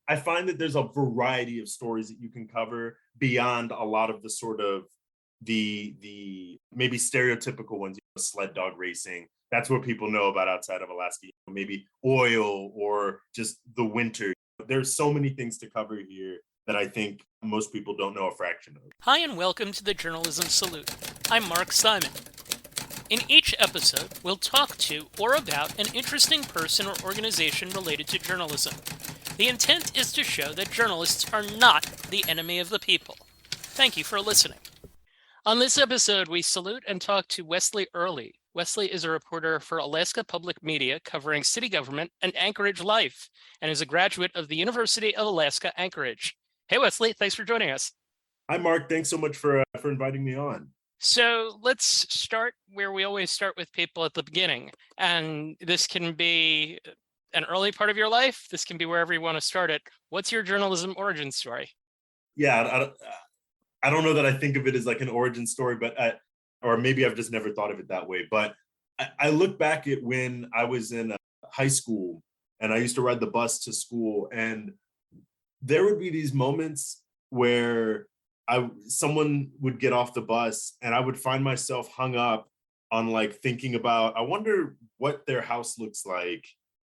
I find that there's a variety of stories that you can cover beyond a lot of the sort of the maybe stereotypical ones, sled dog racing. That's what people know about outside of Alaska. Maybe oil or just the winter. There's so many things to cover here that I think most people don't know a fraction of. Hi, and welcome to the Journalism Salute. I'm Mark Simon. In each episode, we'll talk to or about an interesting person or organization related to journalism. The intent is to show that journalists are not the enemy of the people. Thank you for listening. On this episode, we salute and talk to Wesley Early. Wesley is a reporter for Alaska Public Media covering city government and Anchorage life, and is a graduate of the University of Alaska Anchorage. Hey, Wesley, thanks for joining us. Hi, Mark. Thanks so much for inviting me on. So let's start where we always start with people at the beginning. And this can be an early part of your life. This can be wherever you want to start it. What's your journalism origin story? Yeah, I don't know that I think of it as like an origin story, but or maybe I've just never thought of it that way. But I look back at when I was in high school and I used to ride the bus to school, and there would be these moments where someone would get off the bus and I would find myself hung up on like thinking about, I wonder what their house looks like.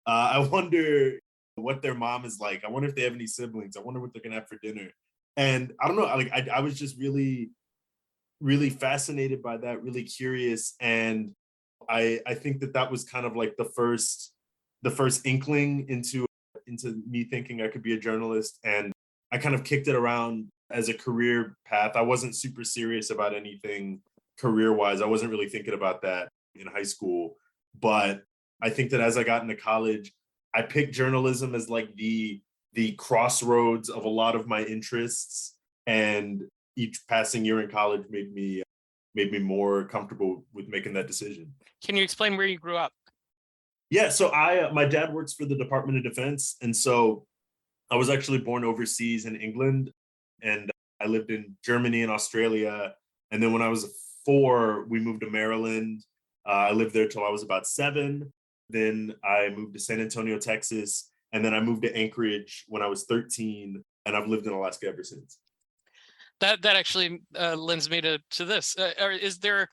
I wonder what their mom is like. I wonder if they have any siblings. I wonder what they're gonna have for dinner. And I don't know, like I was just really, really fascinated by that, really curious. And I think that was kind of like the first inkling into me thinking I could be a journalist. And I kind of kicked it around as a career path. I wasn't super serious about anything career-wise. I wasn't really thinking about that in high school. But I think that as I got into college, I picked journalism as like the crossroads of a lot of my interests. And each passing year in college made me more comfortable with making that decision. Can you explain where you grew up? Yeah, so my dad works for the Department of Defense, and so I was actually born overseas in England, and I lived in Germany and Australia. And then when I was 4, we moved to Maryland. I lived there till I was about 7. Then I moved to San Antonio, Texas, and then I moved to Anchorage when I was 13, and I've lived in Alaska ever since. That actually lends me to this. Is there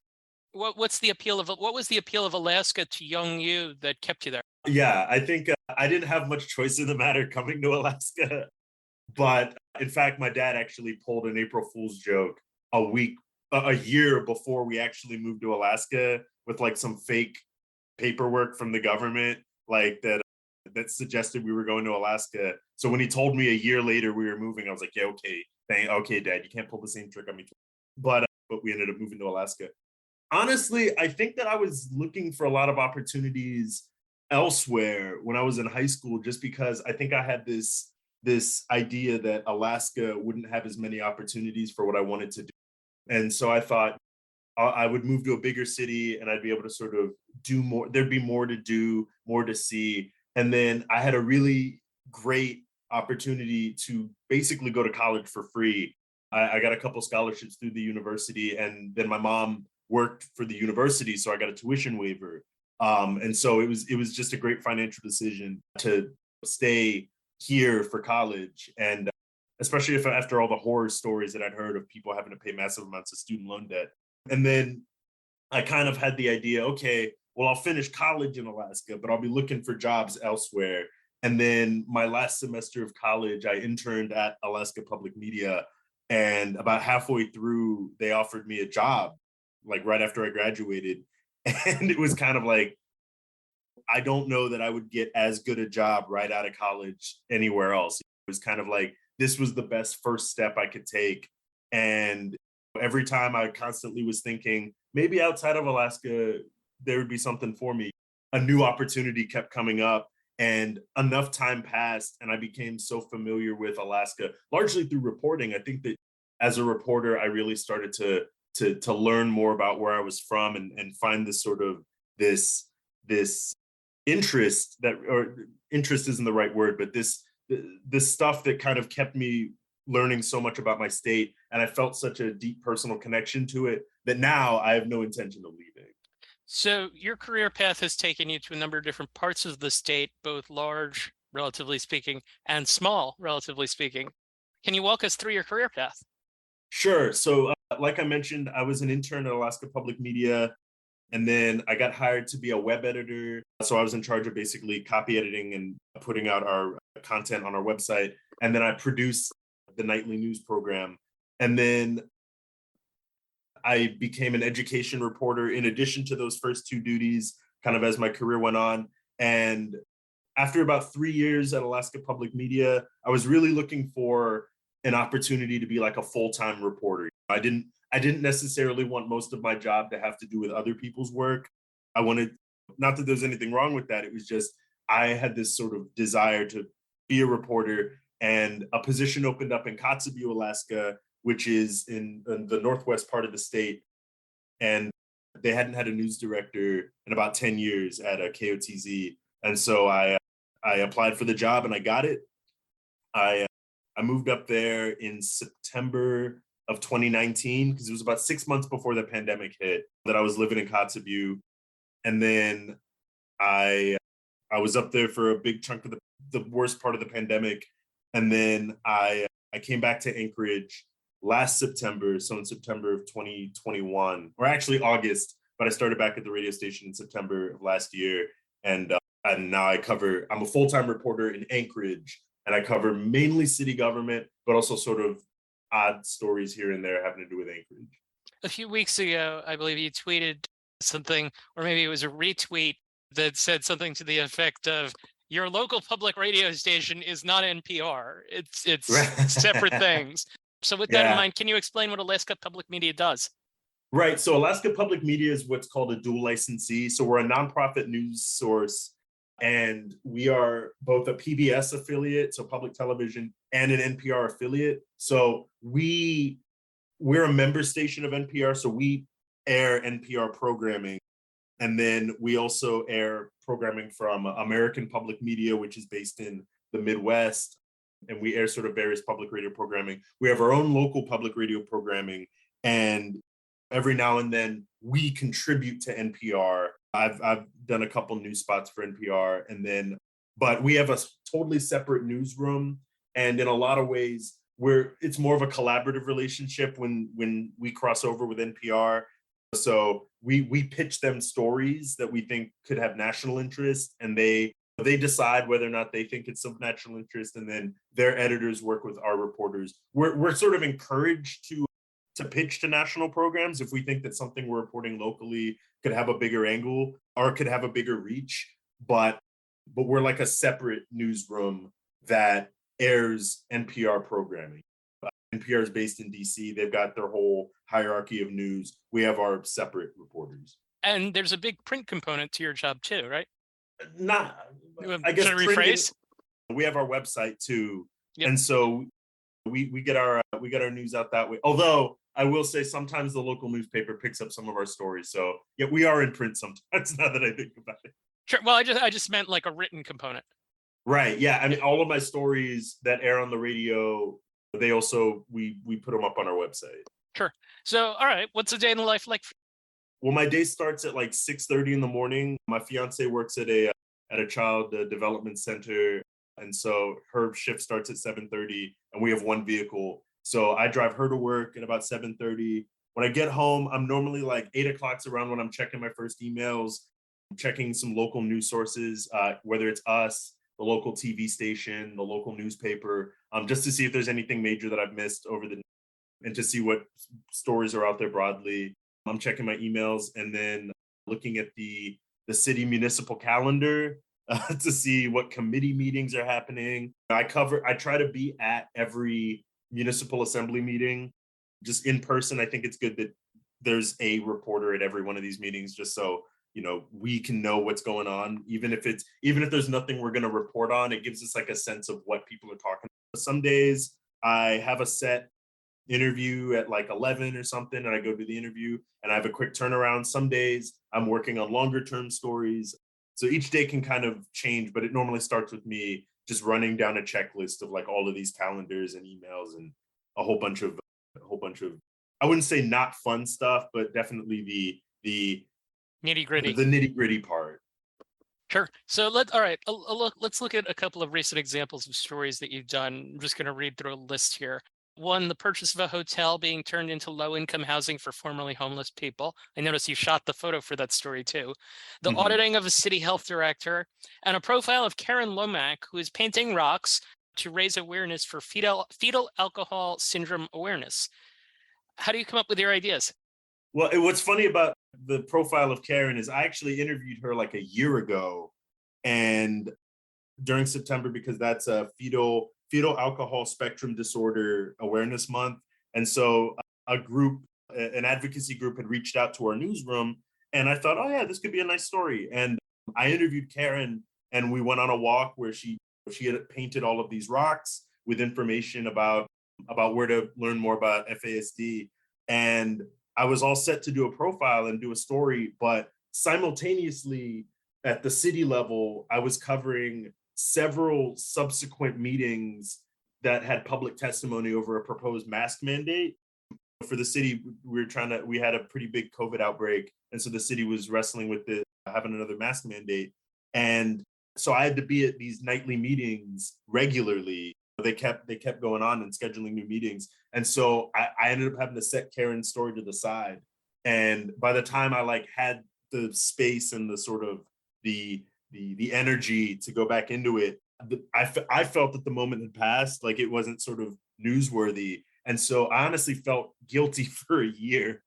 what was the appeal of Alaska to young you that kept you there? Yeah, I think I didn't have much choice in the matter coming to Alaska. But in fact, my dad actually pulled an April Fool's joke a year before we actually moved to Alaska with like some fake paperwork from the government, like that suggested we were going to Alaska. So when he told me a year later we were moving, I was like, yeah, okay, Dad, you can't pull the same trick on me. But we ended up moving to Alaska. Honestly, I think that I was looking for a lot of opportunities elsewhere when I was in high school, just because I think I had this idea that Alaska wouldn't have as many opportunities for what I wanted to do. And so I thought I would move to a bigger city and I'd be able to sort of do more. There'd be more to do, more to see. And then I had a really great opportunity to basically go to college for free. I got a couple scholarships through the university, and then my mom worked for the university, so I got a tuition waiver. And so it was just a great financial decision to stay here for college. And especially if after all the horror stories that I'd heard of people having to pay massive amounts of student loan debt. And then I kind of had the idea, okay, well, I'll finish college in Alaska, but I'll be looking for jobs elsewhere. And then my last semester of college, I interned at Alaska Public Media. And about halfway through, they offered me a job, like right after I graduated. And it was kind of like, I don't know that I would get as good a job right out of college anywhere else. It was kind of like, this was the best first step I could take. And every time I constantly was thinking, maybe outside of Alaska, there would be something for me. A new opportunity kept coming up, and enough time passed, and I became so familiar with Alaska, largely through reporting. I think that as a reporter, I really started to learn more about where I was from, and find this sort of this interest or interest isn't the right word, but this stuff that kind of kept me learning so much about my state. And I felt such a deep personal connection to it that now I have no intention of leaving. So your career path has taken you to a number of different parts of the state, both large relatively speaking, and small, relatively speaking. Can you walk us through your career path? Sure. So, like I mentioned, I was an intern at Alaska Public Media, and then I got hired to be a web editor. So I was in charge of basically copy editing and putting out our content on our website. And then I produced the nightly news program. And then I became an education reporter in addition to those first two duties, kind of as my career went on. And after about 3 years at Alaska Public Media, I was really looking for an opportunity to be like a full-time reporter. I didn't necessarily want most of my job to have to do with other people's work. I wanted, not that there's anything wrong with that. It was just I had this sort of desire to be a reporter, and a position opened up in Kotzebue, Alaska, which is in the northwest part of the state. And they hadn't had a news director in about 10 years at a KOTZ. And so I applied for the job and I got it. I I moved up there in September of 2019 because it was about 6 months before the pandemic hit that I was living in Kotzebue. And then I I was up there for a big chunk of the worst part of the pandemic. And then I came back to Anchorage last September, so in September of 2021, or actually August, but I started back at the radio station in September of last year. And now I'm a full-time reporter in Anchorage, and I cover mainly city government, but also sort of odd stories here and there having to do with Anchorage. A few weeks ago, I believe you tweeted something, or maybe it was a retweet that said something to the effect of your local public radio station is not NPR. It's separate things. So with that in Yeah. mind, can you explain what Alaska Public Media does? Right. So Alaska Public Media is what's called a dual licensee. So we're a nonprofit news source, and we are both a PBS affiliate, so public television, and an NPR affiliate. So we're a member station of NPR, so we air NPR programming. And then we also air programming from American Public Media, which is based in the Midwest. And we air sort of various public radio programming. We have our own local public radio programming. And every now and then we contribute to NPR. I've done a couple news spots for NPR, but we have a totally separate newsroom. And in a lot of ways, it's more of a collaborative relationship when we cross over with NPR. So we pitch them stories that we think could have national interest, and they decide whether or not they think it's of national interest, and then their editors work with our reporters. We're sort of encouraged to pitch to national programs if we think that something we're reporting locally could have a bigger angle or could have a bigger reach. But we're like a separate newsroom that airs NPR programming. NPR is based in DC. They've got their whole hierarchy of news. We have our separate reporters. And there's a big print component to your job too, right? Not, I guess. Should I rephrase? We have our website too, Yep. and so we get our news out that way. Although I will say sometimes the local newspaper picks up some of our stories. So yeah, we are in print sometimes. Now that I think about it. Sure. Well, I just meant like a written component. Right. Yeah. I mean, all of my stories that air on the radio, they also we put them up on our website. Sure. So, all right, what's a day in the life like? Well, my day starts at like 6:30 in the morning. My fiance works at a child development center, and so her shift starts at 7:30, and we have one vehicle. So I drive her to work at about 7:30. When I get home, I'm normally like 8 o'clock's around when I'm checking my first emails, checking some local news sources, whether it's us, the local TV station, the local newspaper, just to see if there's anything major that I've missed and to see what stories are out there broadly. I'm checking my emails and then looking at the city municipal calendar to see what committee meetings are happening. I try to be at every municipal assembly meeting, just in person. I think it's good that there's a reporter at every one of these meetings, just so we can know what's going on. Even if there's nothing we're going to report on, it gives us like a sense of what people are talking about. Some days I have a set interview at like 11 or something, and I go to the interview and I have a quick turnaround. Some days I'm working on longer term stories. So each day can kind of change, but it normally starts with me just running down a checklist of like all of these calendars and emails and a whole bunch of I wouldn't say not fun stuff, but definitely the Nitty gritty. The nitty gritty part. Sure. So let's look at a couple of recent examples of stories that you've done. I'm just going to read through a list here. One, the purchase of a hotel being turned into low-income housing for formerly homeless people. I noticed you shot the photo for that story too. The Mhm. auditing of a city health director, and a profile of Karen Lomack, who is painting rocks to raise awareness for fetal alcohol syndrome awareness. How do you come up with your ideas? Well, what's funny about the profile of Karen is I actually interviewed her like a year ago, and during September because that's a fetal alcohol spectrum disorder awareness month, and so a group, an advocacy group, had reached out to our newsroom, and I thought, oh yeah, this could be a nice story, and I interviewed Karen, and we went on a walk where she had painted all of these rocks with information about where to learn more about FASD, and I was all set to do a profile and do a story, but simultaneously at the city level, I was covering several subsequent meetings that had public testimony over a proposed mask mandate. For the city, we had a pretty big COVID outbreak. And so the city was wrestling with having another mask mandate. And so I had to be at these nightly meetings regularly. They kept going on and scheduling new meetings. And so I ended up having to set Karen's story to the side. And by the time I like had the space and the sort of the energy to go back into it, I felt that the moment had passed, like it wasn't sort of newsworthy. And so I honestly felt guilty for a year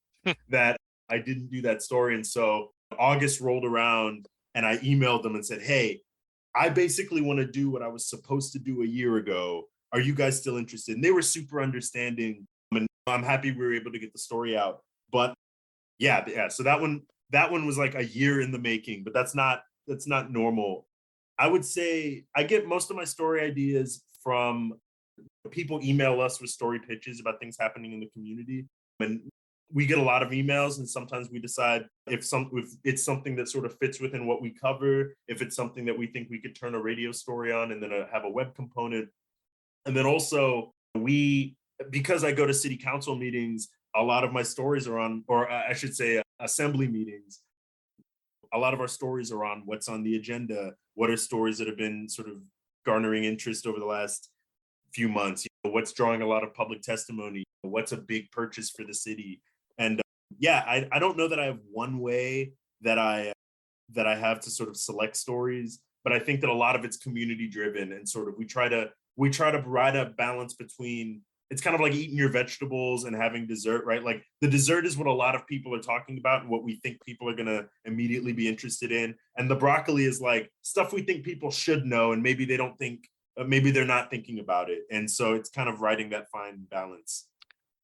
that I didn't do that story. And so August rolled around and I emailed them and said, hey, I basically want to do what I was supposed to do a year ago. Are you guys still interested? And they were super understanding. And I'm happy we were able to get the story out. But yeah. So that one was like a year in the making, but that's not normal. I would say I get most of my story ideas from people email us with story pitches about things happening in the community. And we get a lot of emails, and sometimes we decide if it's something that sort of fits within what we cover, if it's something that we think we could turn a radio story on and then have a web component. And then also we because I go to city council meetings, a lot of my stories are on, or I should say assembly meetings, a lot of our stories are on what's on the agenda, what are stories that have been sort of garnering interest over the last few months, what's drawing a lot of public testimony, what's a big purchase for the city. And yeah, I don't know that I have one way that I have to sort of select stories, but I think that a lot of it's community driven, and sort of we try to provide a balance between, it's kind of like eating your vegetables and having dessert, right? Like the dessert is what a lot of people are talking about and what we think people are going to immediately be interested in. And the broccoli is like stuff we think people should know. And maybe they don't think, maybe they're not thinking about it. And so it's kind of writing that fine balance.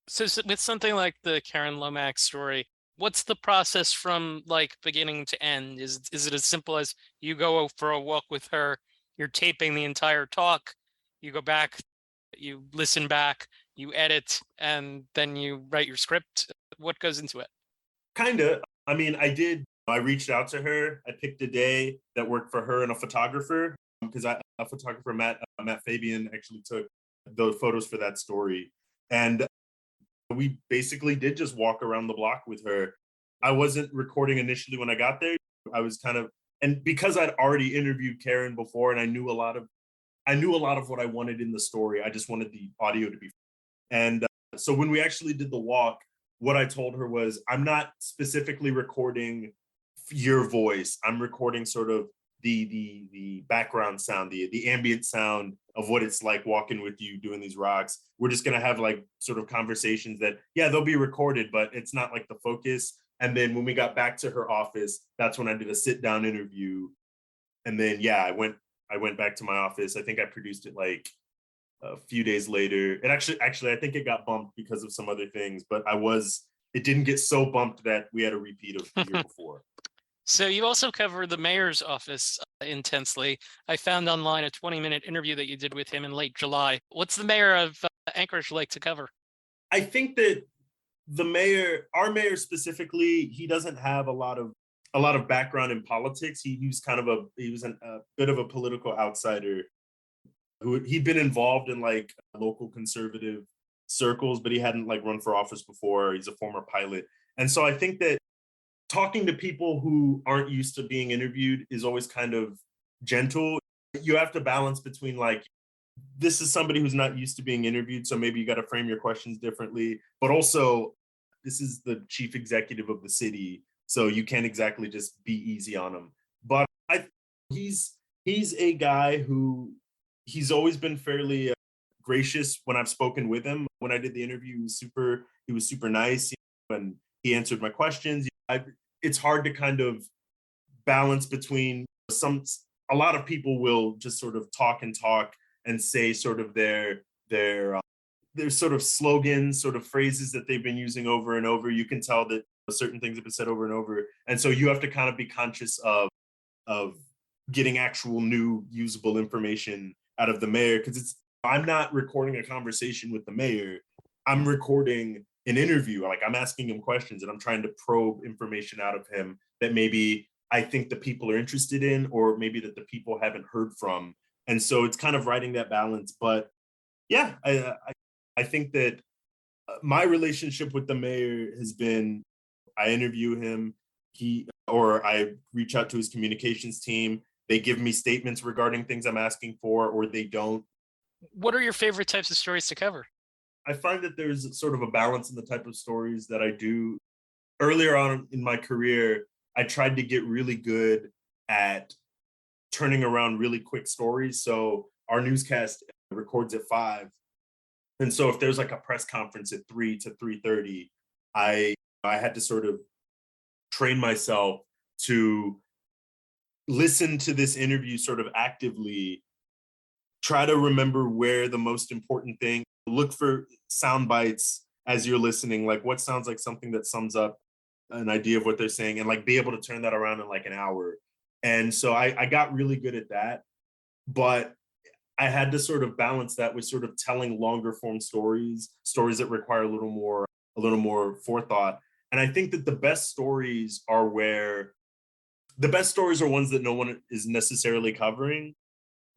So with something like the Karen Lomax story, what's the process from like beginning to end? Is it as simple as you go for a walk with her, you're taping the entire talk, you go back, you listen back, you edit, and then you write your script? What goes into it? Kind of. I mean, I reached out to her. I picked a day that worked for her and a photographer, because a photographer, Matt Fabian, actually took those photos for that story. And we basically did just walk around the block with her. I wasn't recording initially when I got there. I was kind of, and because I'd already interviewed Karen before and I knew a lot of what I wanted in the story. I just wanted the audio to be. And so when we actually did the walk, what I told her was, I'm not specifically recording your voice. I'm recording sort of the background sound, the ambient sound of what it's like walking with you doing these rocks. We're just gonna have like sort of conversations that, yeah, they'll be recorded, but it's not like the focus. And then when we got back to her office, that's when I did a sit down interview. And then yeah, I went back to my office. I think I produced it like a few days later. It actually I think it got bumped because of some other things, but it didn't get so bumped that we had a repeat of the year before. So you also cover the mayor's office intensely. I found online a 20-minute interview that you did with him in late July. What's the mayor of Anchorage like to cover? I think that our mayor specifically, he doesn't have a lot of background in politics. He was a bit of a political outsider who he'd been involved in like local conservative circles, but he hadn't like run for office before. He's a former pilot. And so I think that talking to people who aren't used to being interviewed is always kind of gentle. You have to balance between like, this is somebody who's not used to being interviewed, so maybe you got to frame your questions differently. But also, this is the chief executive of the city, so you can't exactly just be easy on him. But he's he's a guy who he's always been fairly gracious when I've spoken with him. When I did the interview, he was super nice, and he answered my questions. It's hard to kind of balance between a lot of people will just sort of talk and talk and say sort of their sort of slogans, sort of phrases that they've been using over and over. You can tell that certain things have been said over and over, and so you have to kind of be conscious of getting actual new usable information out of the mayor, because it's I'm not recording a conversation with the mayor. I'm recording an interview. Like, I'm asking him questions and I'm trying to probe information out of him that maybe I think the people are interested in, or maybe that the people haven't heard from. And so it's kind of writing that balance. But yeah, I think that my relationship with the mayor has been, I interview him, or I reach out to his communications team. They give me statements regarding things I'm asking for, or they don't. What are your favorite types of stories to cover? I find that there's sort of a balance in the type of stories that I do. Earlier on in my career, I tried to get really good at turning around really quick stories. So our newscast records at 5. And so if there's like a press conference at 3 to 3:30, I had to sort of train myself to listen to this interview sort of actively, try to remember where the most important thing, look for sound bites as you're listening, like what sounds like something that sums up an idea of what they're saying, and like be able to turn that around in like an hour. And so I got really good at that, but I had to sort of balance that with sort of telling longer form stories that require a little more forethought. And I think that the best stories are ones that no one is necessarily covering,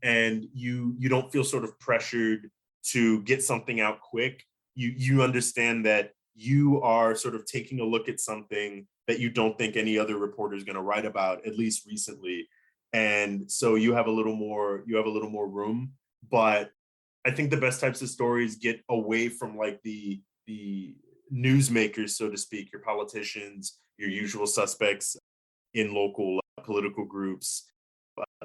and you don't feel sort of pressured to get something out quick. You understand that you are sort of taking a look at something that you don't think any other reporter is going to write about, at least recently. And so you have a little more room. But I think the best types of stories get away from like the newsmakers, so to speak, your politicians, your usual suspects in local political groups,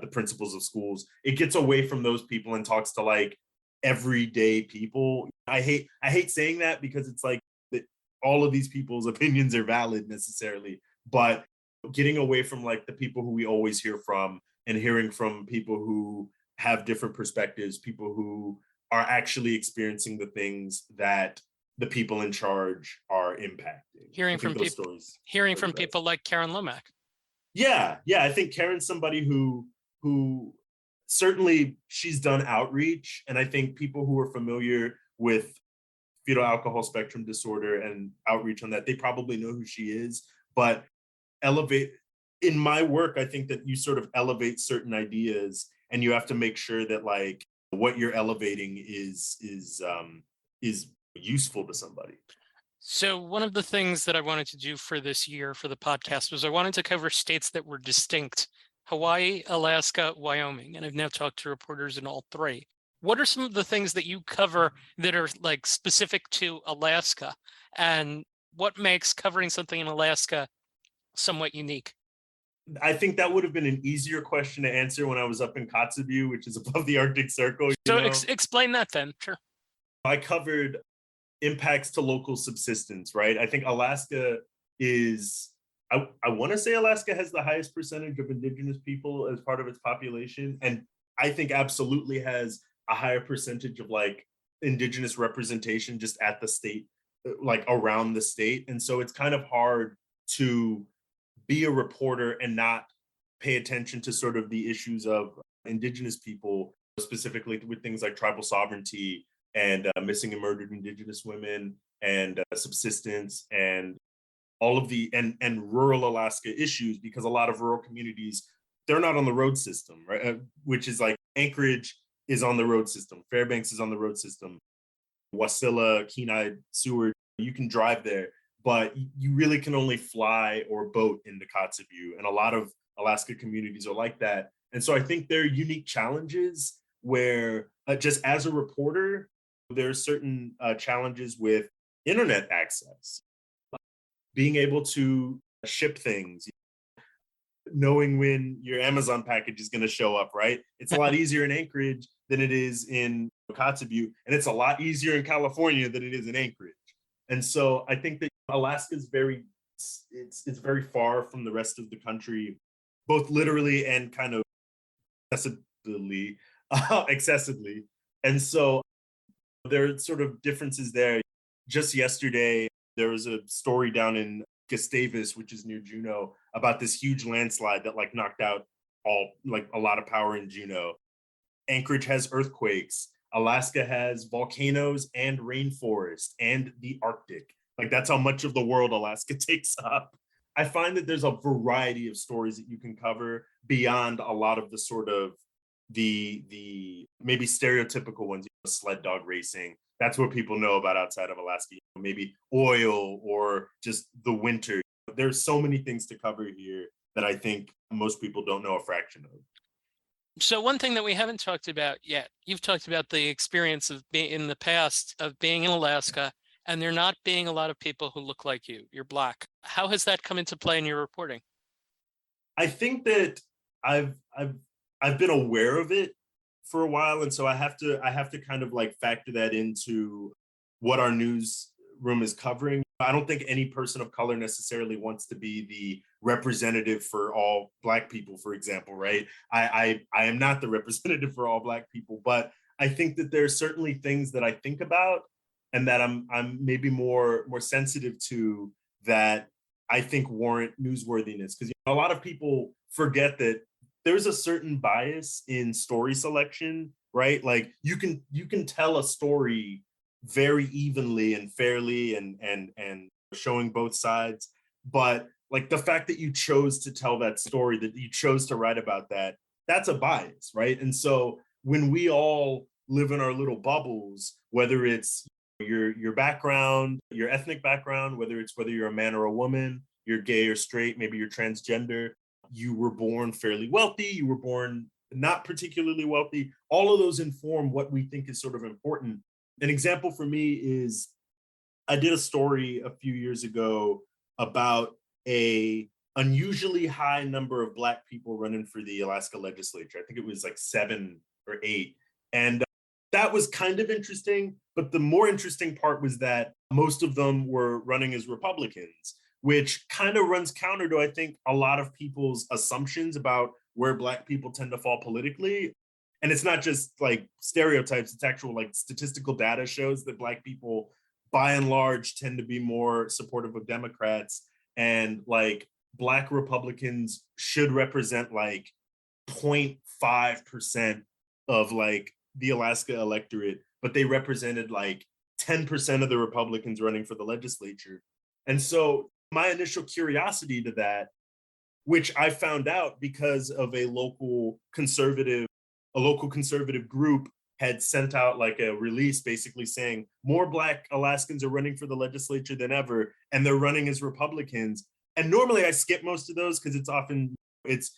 the principals of schools. It gets away from those people and talks to like everyday people. I hate saying that, because it's like that all of these people's opinions are valid necessarily, but getting away from like the people who we always hear from, and hearing from people who have different perspectives, people who are actually experiencing the things that the people in charge are impacting. Hearing I think from those people, stories hearing are the from best. people like Karen Lomack. Yeah, I think Karen's somebody who certainly, she's done outreach, and I think people who are familiar with fetal alcohol spectrum disorder and outreach on that, they probably know who she is. But elevate in my work, I think that you sort of elevate certain ideas, and you have to make sure that like what you're elevating is useful to somebody. So one of the things that I wanted to do for this year for the podcast was I wanted to cover states that were distinct: Hawaii, Alaska, Wyoming. And I've now talked to reporters in all 3. What are some of the things that you cover that are like specific to Alaska, and what makes covering something in Alaska somewhat unique? I think that would have been an easier question to answer when I was up in Kotzebue, which is above the Arctic Circle. So explain that then. Sure. I covered impacts to local subsistence, right? I think Alaska is, I want to say Alaska has the highest percentage of indigenous people as part of its population. And I think absolutely has a higher percentage of like indigenous representation just at the state, like around the state. And so it's kind of hard to be a reporter and not pay attention to sort of the issues of indigenous people, specifically with things like tribal sovereignty and missing and murdered indigenous women, and subsistence, and all of the and rural Alaska issues, because a lot of rural communities, they're not on the road system, right? Which is like Anchorage is on the road system, Fairbanks is on the road system, Wasilla, Kenai, Seward, you can drive there, but you really can only fly or boat into Kotzebue. And a lot of Alaska communities are like that. And so I think there are unique challenges where just as a reporter, there are certain challenges with internet access, being able to ship things, knowing when your Amazon package is going to show up, right? It's a lot easier in Anchorage than it is in Kotzebue, and it's a lot easier in California than it is in Anchorage. And so I think that Alaska is it's very far from the rest of the country, both literally and kind of accessibly, accessibly. And so there are sort of differences there. Just yesterday, there was a story down in Gustavus, which is near Juneau, about this huge landslide that like knocked out a lot of power in Juneau. Anchorage has earthquakes. Alaska has volcanoes and rainforest and the Arctic. Like that's how much of the world Alaska takes up. I find that there's a variety of stories that you can cover beyond a lot of the sort of the maybe stereotypical ones, sled dog racing. That's what people know about outside of Alaska. Maybe oil or just the winter. There's so many things to cover here that I think most people don't know a fraction of. So one thing that we haven't talked about yet, you've talked about the experience of being in the past of being in Alaska, and there not being a lot of people who look like you. You're Black. How has that come into play in your reporting? I think that I've been aware of it for a while, and so I have to kind of like factor that into what our newsroom is covering. I don't think any person of color necessarily wants to be the representative for all Black people, for example, right? I am not the representative for all Black people, but I think that there's certainly things that I think about and that I'm maybe more sensitive to that I think warrant newsworthiness. Because a lot of people forget that there's a certain bias in story selection, right? Like you can tell a story very evenly and fairly and showing both sides, but like the fact that you chose to tell that story, that you chose to write about that, that's a bias, right? And so when we all live in our little bubbles, whether it's your background, your ethnic background, whether you're a man or a woman, you're gay or straight, maybe you're transgender, you were born fairly wealthy, you were born not particularly wealthy, all of those inform what we think is sort of important. An example for me is I did a story a few years ago about a unusually high number of Black people running for the Alaska legislature. I think it was like 7 or 8. And that was kind of interesting. But the more interesting part was that most of them were running as Republicans, which kind of runs counter to, I think, a lot of people's assumptions about where Black people tend to fall politically. And it's not just like stereotypes, it's actual like statistical data shows that Black people by and large tend to be more supportive of Democrats, and like Black Republicans should represent like 0.5% of like the Alaska electorate, but they represented like 10% of the Republicans running for the legislature. And so my initial curiosity to that, which I found out because of a local conservative group had sent out like a release basically saying more Black Alaskans are running for the legislature than ever, and they're running as Republicans. And normally I skip most of those because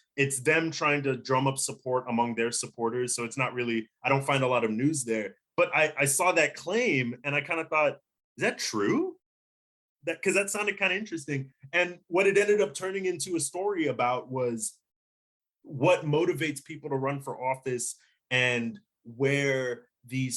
it's them trying to drum up support among their supporters. So it's not really, I don't find a lot of news there. But I saw that claim and I kind of thought, is that true? Because that sounded kind of interesting. And what it ended up turning into a story about was what motivates people to run for office, and where I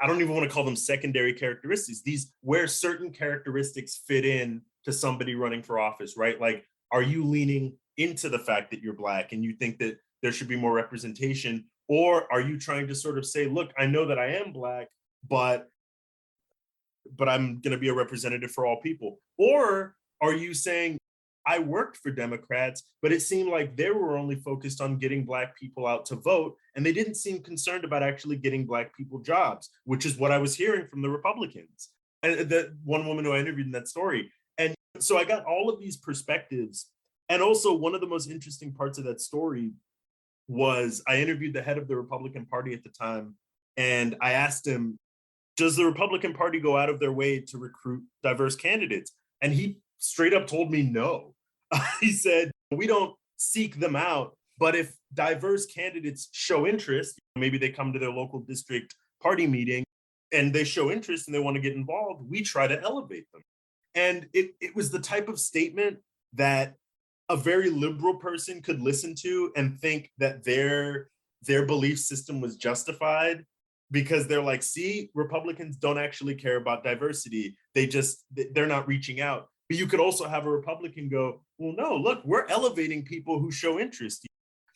don't even want to call them secondary characteristics, these where certain characteristics fit in to somebody running for office, right? Like, are you leaning into the fact that you're Black and you think that there should be more representation? Or are you trying to sort of say, look, I know that I am Black, but I'm going to be a representative for all people? Or are you saying, I worked for Democrats, but it seemed like they were only focused on getting Black people out to vote, and they didn't seem concerned about actually getting Black people jobs, which is what I was hearing from the Republicans. And the one woman who I interviewed in that story. And so I got all of these perspectives. And also one of the most interesting parts of that story was I interviewed the head of the Republican Party at the time, and I asked him, does the Republican Party go out of their way to recruit diverse candidates? And he straight up told me no. He said, we don't seek them out, but if diverse candidates show interest, maybe they come to their local district party meeting and they show interest and they want to get involved, we try to elevate them. And it was the type of statement that a very liberal person could listen to and think that their belief system was justified, because they're like, see, Republicans don't actually care about diversity. They're not reaching out. But you could also have a Republican go, well, no, look, we're elevating people who show interest.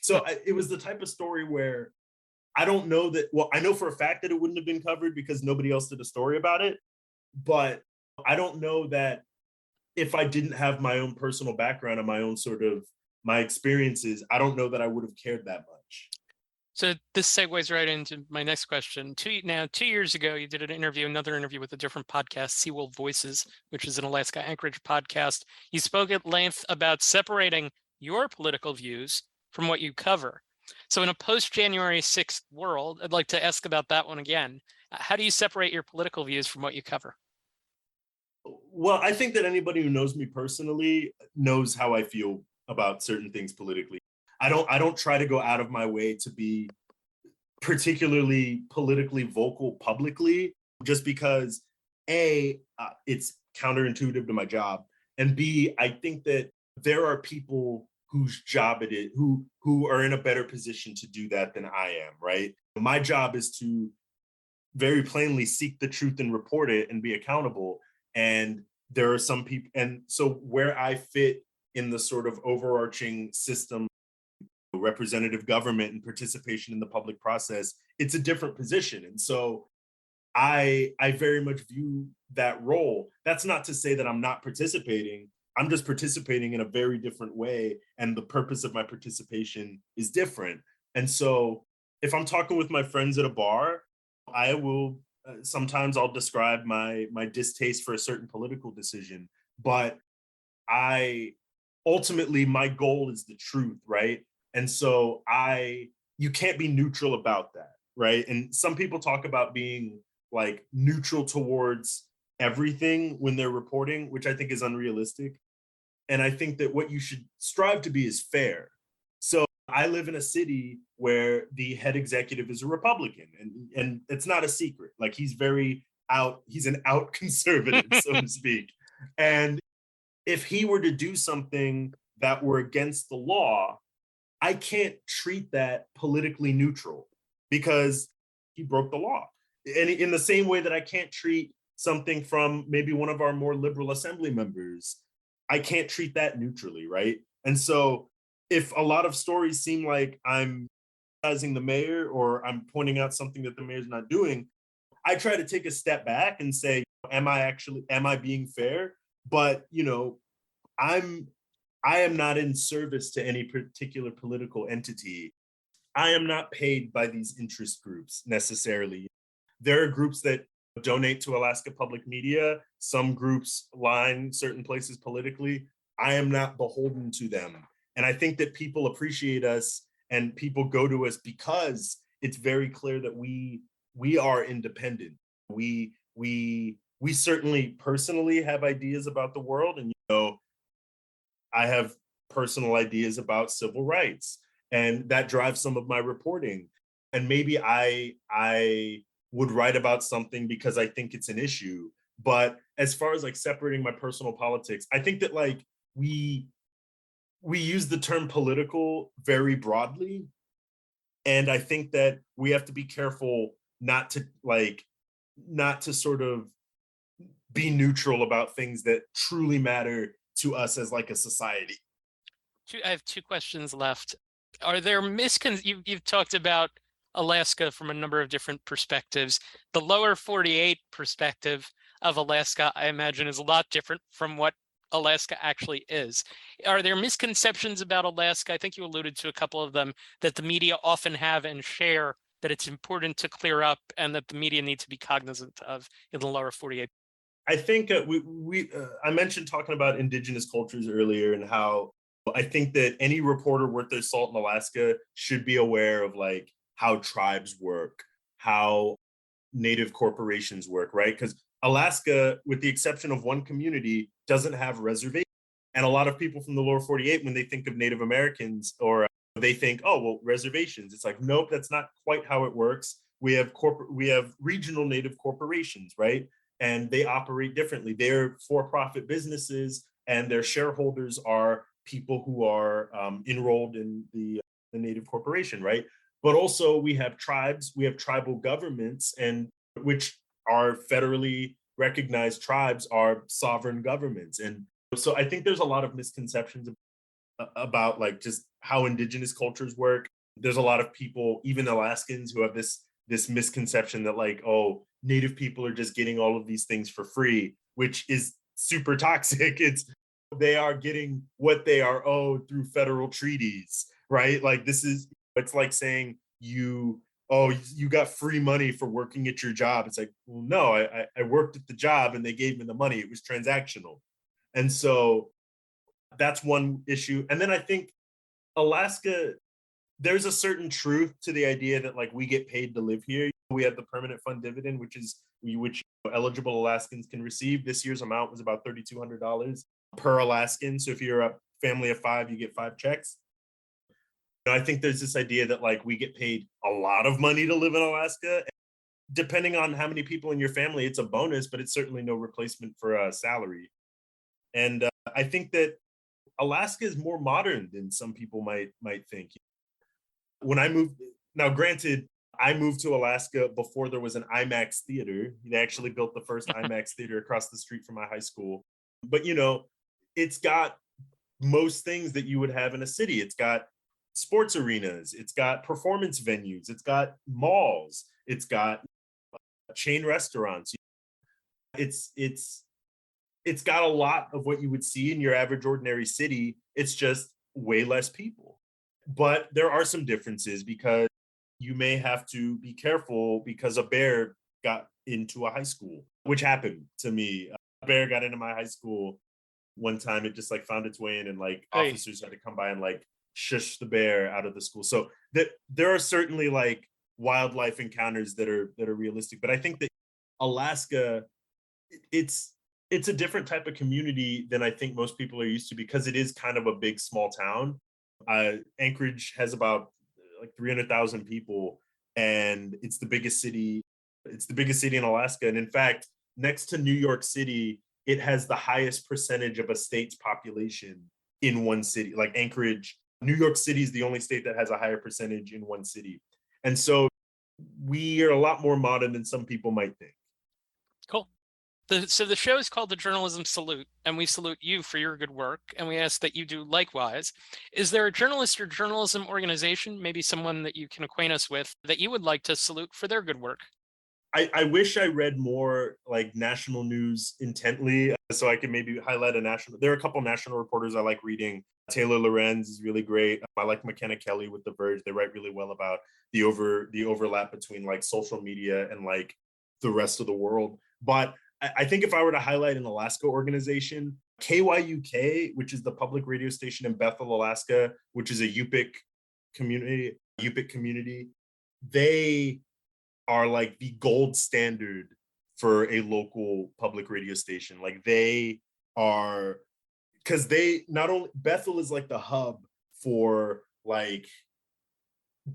So it was the type of story where I don't know that, well, I know for a fact that it wouldn't have been covered because nobody else did a story about it. But I don't know that if I didn't have my own personal background and my own sort of my experiences, I don't know that I would have cared that much. So this segues right into my next question. 2 years ago, you did another interview with a different podcast, Seawolf Voices, which is an Alaska Anchorage podcast. You spoke at length about separating your political views from what you cover. So in a post-January 6th world, I'd like to ask about that one again. How do you separate your political views from what you cover? Well, I think that anybody who knows me personally knows how I feel about certain things politically. I don't try to go out of my way to be particularly politically vocal publicly, just because it's counterintuitive to my job, and B, I think that there are people whose job it is who are in a better position to do that than I am, right? My job is to very plainly seek the truth and report it and be accountable. And there are some people, and so where I fit in the sort of overarching system, representative government and participation in the public process, it's a different position. And so I very much view that role. That's not to say that I'm not participating. I'm just participating in a very different way. And the purpose of my participation is different. And so if I'm talking with my friends at a bar, I will sometimes I'll describe my distaste for a certain political decision, but I ultimately my goal is the truth, right? And so you can't be neutral about that, right? And some people talk about being like neutral towards everything when they're reporting, which I think is unrealistic. And I think that what you should strive to be is fair. So I live in a city where the head executive is a Republican, and it's not a secret. Like he's an out conservative, so to speak. And if he were to do something that were against the law, I can't treat that politically neutral because he broke the law. And in the same way that I can't treat something from maybe one of our more liberal assembly members, I can't treat that neutrally, right? And so if a lot of stories seem like I'm criticizing the mayor or I'm pointing out something that the mayor's not doing, I try to take a step back and say, am I being fair? But, I am not in service to any particular political entity. I am not paid by these interest groups necessarily. There are groups that donate to Alaska Public Media. Some groups line certain places politically. I am not beholden to them. And I think that people appreciate us and people go to us because it's very clear that we are independent. We certainly personally have ideas about the world, and I have personal ideas about civil rights, and that drives some of my reporting. And maybe I would write about something because I think it's an issue. But as far as like separating my personal politics, I think that like we use the term political very broadly. And I think that we have to be careful not to sort of be neutral about things that truly matter to us as like a society. I have two questions left. Are there you've talked about Alaska from a number of different perspectives. The lower 48 perspective of Alaska, I imagine, is a lot different from what Alaska actually is. Are there misconceptions about Alaska? I think you alluded to a couple of them that the media often have and share that it's important to clear up and that the media need to be cognizant of in the lower 48. I think I mentioned talking about indigenous cultures earlier and how I think that any reporter worth their salt in Alaska should be aware of like how tribes work, how native corporations work, right? Because Alaska, with the exception of one community, doesn't have reservations. And a lot of people from the lower 48, when they think of Native Americans, or they think, oh, well, reservations. It's like, nope, that's not quite how it works. We have regional native corporations, right? And they operate differently. They're for-profit businesses, and their shareholders are people who are enrolled in the native corporation, right? But also we have tribes, we have tribal governments, and which are federally recognized tribes are sovereign governments. And so I think there's a lot of misconceptions about like just how indigenous cultures work. There's a lot of people, even Alaskans, who have this misconception that like, oh, native people are just getting all of these things for free, which is super toxic. They are getting what they are owed through federal treaties, right? Like it's like saying you got free money for working at your job. It's like, well, no, I worked at the job and they gave me the money. It was transactional. And so that's one issue. And then I think Alaska, there's a certain truth to the idea that like we get paid to live here. We have the permanent fund dividend, which eligible Alaskans can receive. This year's amount was about $3,200 per Alaskan. So if you're a family of 5, you get 5 checks. I think there's this idea that like we get paid a lot of money to live in Alaska. Depending on how many people in your family, it's a bonus, but it's certainly no replacement for a salary. And I think that Alaska is more modern than some people might think. When I moved, now granted, I moved to Alaska before there was an IMAX theater. They actually built the first IMAX theater across the street from my high school. But it's got most things that you would have in a city. It's got sports arenas, it's got performance venues, it's got malls, it's got chain restaurants. It's got a lot of what you would see in your average ordinary city. It's just way less people. But there are some differences because you may have to be careful because a bear got into a high school, which happened to me. A bear got into my high school one time. It just like found its way in, and like officers had to come by and like shush the bear out of the school. So there are certainly like wildlife encounters that are realistic. But I think that Alaska, it's a different type of community than I think most people are used to, because it is kind of a big small town. Anchorage has about like 300,000 people, and it's the biggest city. It's the biggest city in Alaska, and in fact, next to New York City, it has the highest percentage of a state's population in one city. Like Anchorage, New York City is the only state that has a higher percentage in one city, and so we are a lot more modern than some people might think. Cool. So the show is called The Journalism Salute, and we salute you for your good work, and we ask that you do likewise. Is there a journalist or journalism organization, maybe someone that you can acquaint us with, that you would like to salute for their good work? I wish I read more like national news intently, so I could maybe highlight a national. There are a couple national reporters I like reading. Taylor Lorenz is really great. I like McKenna Kelly with The Verge. They write really well about the overlap between like social media and like the rest of the world. But I think if I were to highlight an Alaska organization, KYUK, which is the public radio station in Bethel, Alaska, which is a Yupik community, they are like the gold standard for a local public radio station. Like they are, because they not only, Bethel is like the hub for like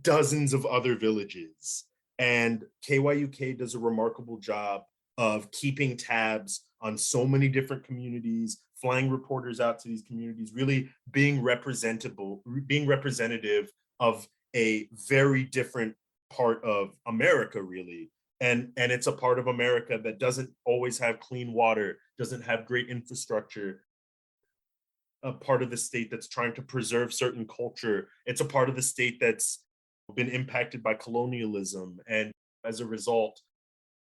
dozens of other villages, and KYUK does a remarkable job of keeping tabs on so many different communities, flying reporters out to these communities, really being representative of a very different part of America, really. And it's a part of America that doesn't always have clean water, doesn't have great infrastructure, a part of the state that's trying to preserve certain culture. It's a part of the state that's been impacted by colonialism, and as a result,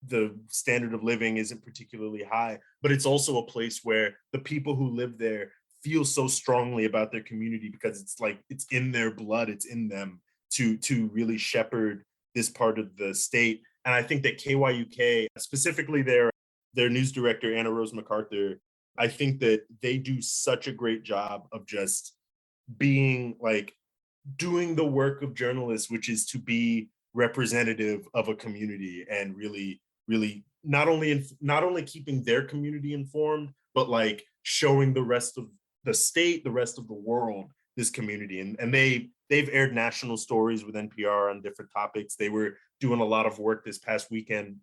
the standard of living isn't particularly high. But it's also a place where the people who live there feel so strongly about their community, because it's like it's in their blood, it's in them to really shepherd this part of the state. And I think that KYUK, specifically their news director, Anna Rose MacArthur, I think that they do such a great job of just being like doing the work of journalists, which is to be representative of a community and really really not only keeping their community informed, but like showing the rest of the state, the rest of the world, this community. And they've aired national stories with NPR on different topics. They were doing a lot of work this past weekend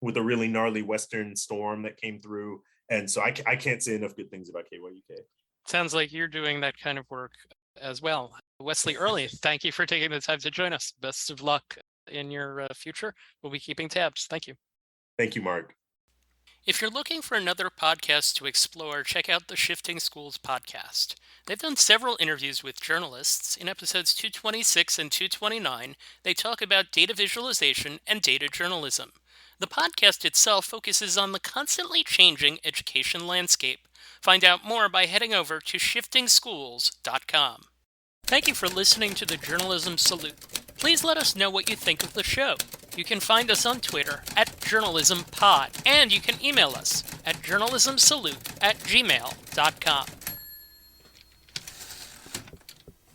with a really gnarly Western storm that came through. And so I can't say enough good things about KYUK. Sounds like you're doing that kind of work as well. Wesley Early, thank you for taking the time to join us. Best of luck in your future. We'll be keeping tabs. Thank you. Thank you, Mark. If you're looking for another podcast to explore, check out the Shifting Schools podcast. They've done several interviews with journalists. In episodes 226 and 229, they talk about data visualization and data journalism. The podcast itself focuses on the constantly changing education landscape. Find out more by heading over to shiftingschools.com. Thank you for listening to the Journalism Salute. Please let us know what you think of the show. You can find us on Twitter @JournalismPod, and you can email us at journalismsalute@gmail.com.